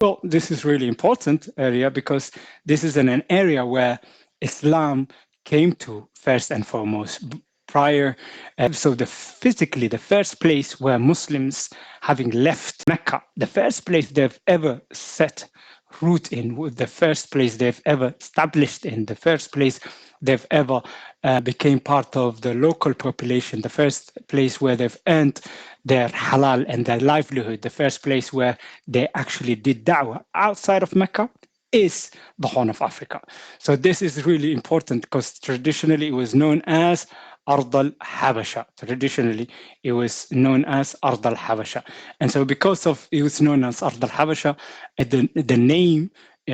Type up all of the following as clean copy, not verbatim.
Well, this is really important area because this is an area where Islam came to first and foremost prior. So physically, the first place where Muslims, having left Mecca, the first place they've ever set root in, the first place they've ever established in, the first place they've ever became part of the local population, the first place where they've earned their halal and their livelihood, the first place where they actually did da'wah outside of Mecca is the Horn of Africa. So this is really important because traditionally it was known as Ard al-Habasha. Traditionally, it was known as Ard al-Habasha. And so because of it was known as Ard al-Habasha, the name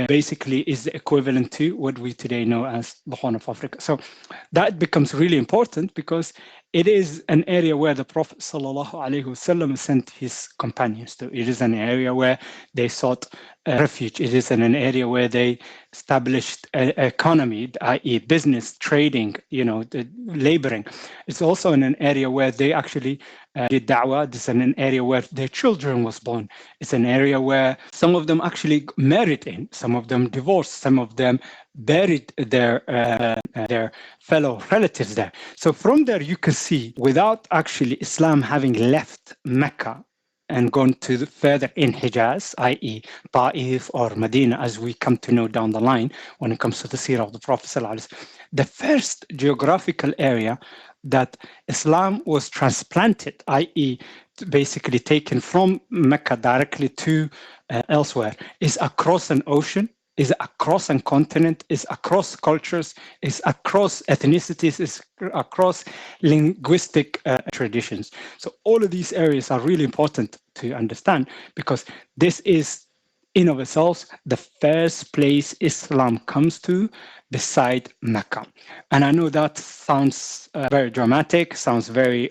basically is the equivalent to what we today know as the Horn of Africa. So that becomes really important because it is an area where the Prophet ﷺ sent his companions to. It is an area where they sought refuge. It is an area where they established an economy, i.e. business, trading, laboring. It's also in an area where they actually did da'wah. This is an area where their children was born. It's an area where some of them actually married in, some of them divorced, some of them buried their fellow relatives there. So from there you can see, without actually Islam having left Mecca and gone to further in Hijaz, i.e. Ta'if or Medina, as we come to know down the line when it comes to the seerah of the Prophet ﷺ, the first geographical area that Islam was transplanted, i.e. basically taken from Mecca directly to elsewhere, is across an ocean, is across a continent, is across cultures, is across ethnicities, is across linguistic traditions. So all of these areas are really important to understand because this is in of itself the first place Islam comes to beside Mecca. And I know that sounds very dramatic, sounds very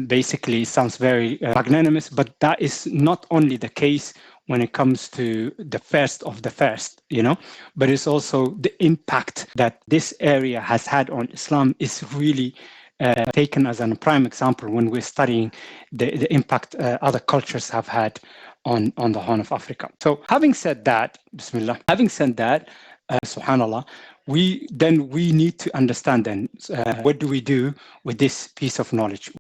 basically sounds very magnanimous, but that is not only the case when it comes to the first of the first, but it's also the impact that this area has had on Islam is really taken as a prime example when we're studying the impact other cultures have had on the Horn of Africa. So having said that, Bismillah, subhanallah, we need to understand then what do we do with this piece of knowledge?